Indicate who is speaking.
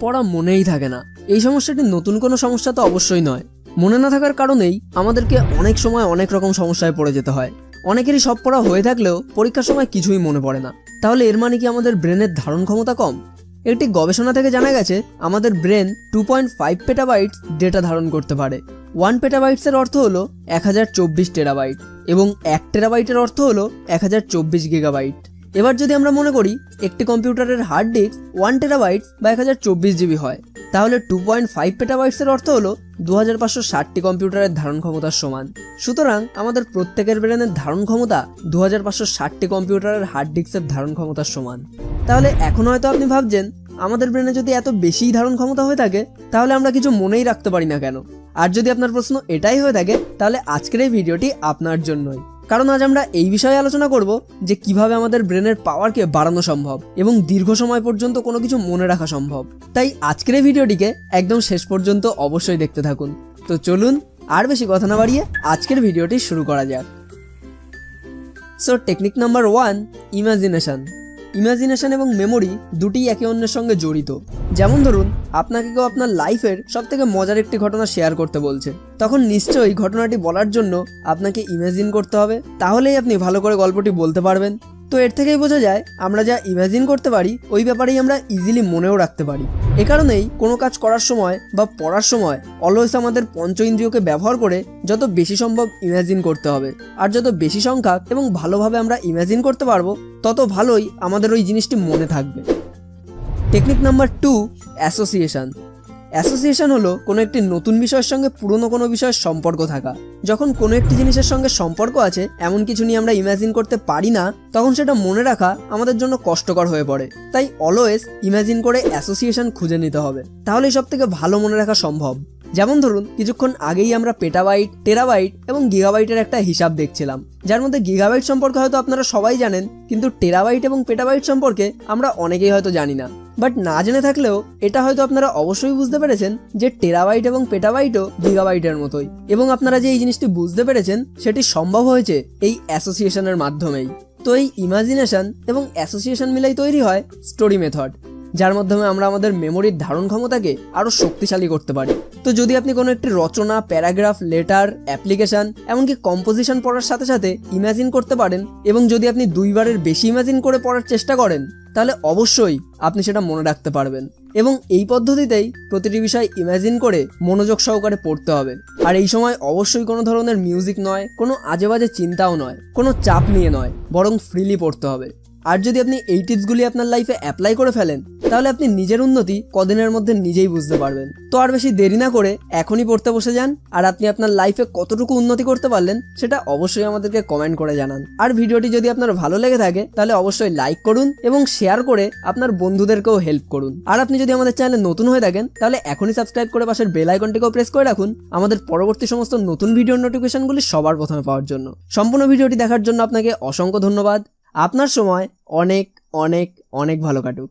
Speaker 1: পড়া মনেই থাকে না। এই সমস্যাটি নতুন কোনো সমস্যা তো অবশ্যই নয়। মনে না থাকার কারণেই আমাদেরকে অনেক সময় অনেক রকম সমস্যায় পড়ে যেতে হয়। অনেকেরই সব পড়া হয়ে থাকলেও পরীক্ষার সময় কিছুই মনে পড়ে না। তাহলে এর মানে কি আমাদের ব্রেনের ধারণ ক্ষমতা কম? একটি গবেষণা থেকে জানা গেছে আমাদের ব্রেন 2.5 পেটাবাইটস ডেটা ধারণ করতে পারে। 1 পেটাবাইটসের অর্থ হলো 1024 টেরাবাইট এবং 1 টেরাবাইটের অর্থ হলো 1024 গিগাবাইট। এবার যদি আমরা মনে করি একটি কম্পিউটারের হার্ড ডিস্ক 1 টেরাবাইটস বা 1024 জিবি হয়, তাহলে 2.5 পেটাবাইটসের অর্থ হলো 2560টি কম্পিউটারের ধারণ ক্ষমতার সমান। সুতরাং আমাদের প্রত্যেকের ব্রেনের ধারণ ক্ষমতা 2560টি কম্পিউটারের হার্ড ডিস্কের ধারণ ক্ষমতার সমান। তাহলে এখন হয়তো আপনি ভাবছেন, আমাদের ব্রেনে যদি এত বেশি ধারণ ক্ষমতা হয়ে থাকে তাহলে আমরা কিছু মনেই রাখতে পারি না কেন? আর যদি আপনার প্রশ্ন এটাই হয়ে থাকে তাহলে আজকের এই ভিডিওটি আপনার জন্যই। কারণ আজ আমরা এই বিষয়ে আলোচনা করব যে কিভাবে আমাদের ব্রেনের পাওয়ারকে বাড়ানো সম্ভব এবং দীর্ঘ সময় পর্যন্ত কোনো কিছু মনে রাখা সম্ভব। তাই আজকের এই ভিডিওটিকে একদম শেষ পর্যন্ত অবশ্যই দেখতে থাকুন। তো চলুন আর বেশি কথা না বাড়িয়ে আজকের ভিডিওটি শুরু করা যাক। So technique number 1, imagination. Imagination এবং মেমোরি দুটিই একে অন্যের সঙ্গে জড়িত। যেমন ধরুন, আপনাকে কেউ আপনার লাইফের সবথেকে মজার একটি ঘটনা শেয়ার করতে বলছে, তখন নিশ্চয়ই ঘটনাটি বলার জন্য আপনাকে ইমাজিন করতে হবে, তাহলেই আপনি ভালো করে গল্পটি বলতে পারবেন। তো এর থেকেই বোঝা যায় আমরা যা ইমাজিন করতে পারি ওই ব্যাপারেই আমরা ইজিলি মনেও রাখতে পারি। এ কারণেই কোনো কাজ করার সময় বা পড়ার সময় অলওয়েজ আমাদের পঞ্চ ইন্দ্রিয়কে ব্যবহার করে যত বেশি সম্ভব ইমাজিন করতে হবে। আর যত বেশি সংখ্যক এবং ভালোভাবে আমরা ইমাজিন করতে পারবো তত ভালোই আমাদের ওই জিনিসটি মনে থাকবে। Technique number 2, association. অ্যাসোসিয়েশন হলো কোনো একটি নতুন বিষয়ের সঙ্গে পুরনো কোনো বিষয়ের সম্পর্ক থাকা। যখন কোনো একটি জিনিসের সঙ্গে সম্পর্ক আছে এমন কিছু নিয়ে আমরা ইমাজিন করতে পারি না, তখন সেটা মনে রাখা আমাদের জন্য কষ্টকর হয়ে পড়ে। তাই অলওয়েজ ইমাজিন করে অ্যাসোসিয়েশন খুঁজে নিতে হবে, তাহলেই সব থেকে ভালো মনে রাখা সম্ভব। যেমন ধরুন, কিছুক্ষণ আগেই আমরা পেটাবাইট, টেরাবাইট এবং গিগাবাইটের একটা হিসাব দেখছিলাম, যার মধ্যে গিগাবাইট সম্পর্কে হয়তো আপনারা সবাই জানেন, কিন্তু টেরাবাইট এবং পেটাবাইট সম্পর্কে আমরা অনেকেই হয়তো জানি না। বাট না জেনে থাকলেও এটা হয়তো আপনারা অবশ্যই বুঝতে পেরেছেন যে টেরাবাইট এবং পেটাবাইটও গিগাবাইটের মতোই, এবং আপনারা যে এই জিনিসটি বুঝতে পেরেছেন সেটি সম্ভব হয়েছে এই অ্যাসোসিয়েশনের মাধ্যমেই। তো এই ইমাজিনেশন এবং অ্যাসোসিয়েশন মিলাই তৈরি হয় স্টোরি মেথড, যার মাধ্যমে আমরা আমাদের মেমোরির ধারণ ক্ষমতাকে আরও শক্তিশালী করতে পারি। তো যদি আপনি কোনো একটি রচনা, প্যারাগ্রাফ, লেটার, অ্যাপ্লিকেশন, এমনকি কম্পোজিশন পড়ার সাথে সাথে ইমাজিন করতে পারেন, এবং যদি আপনি 2 বারের বেশি ইমাজিন করে পড়ার চেষ্টা করেন, তাহলে অবশ্যই আপনি সেটা মনে রাখতে পারবেন। এবং এই পদ্ধতিতেই প্রতিটি বিষয় ইমাজিন করে মনোযোগ সহকারে পড়তে হবে। আর এই সময় অবশ্যই কোনো ধরনের মিউজিক নয়, কোনো আজে বাজে চিন্তাও নয়, কোনো চাপ নিয়ে নয়, বরং ফ্রিলি পড়তে হবে। আর যদি আপনি এই টিপসগুলি আপনার লাইফে অ্যাপ্লাই করে ফেলেন তাহলে আপনি নিজের উন্নতি কদিনের মধ্যে নিজেই বুঝতে পারবেন। তো আর বেশি দেরি না করে এখনই পড়তে বসে যান, আর আপনি আপনার লাইফে কতটুকু উন্নতি করতে পারলেন সেটা অবশ্যই আমাদেরকে কমেন্ট করে জানান। আর ভিডিওটি যদি আপনার ভালো লেগে থাকে তাহলে অবশ্যই লাইক করুন এবং শেয়ার করে আপনার বন্ধুদেরকেও হেল্প করুন। আর আপনি যদি আমাদের চ্যানেলে নতুন হয়ে থাকেন তাহলে এখনই সাবস্ক্রাইব করে পাশের বেল আইকনটিকেও প্রেস করে রাখুন আমাদের পরবর্তী সমস্ত নতুন ভিডিওর নোটিফিকেশনগুলি সবার প্রথমে পাওয়ার জন্য। সম্পূর্ণ ভিডিওটি দেখার জন্য আপনাকে অসংখ্য ধন্যবাদ। আপনার সময় অনেক অনেক অনেক ভালো কাটুক।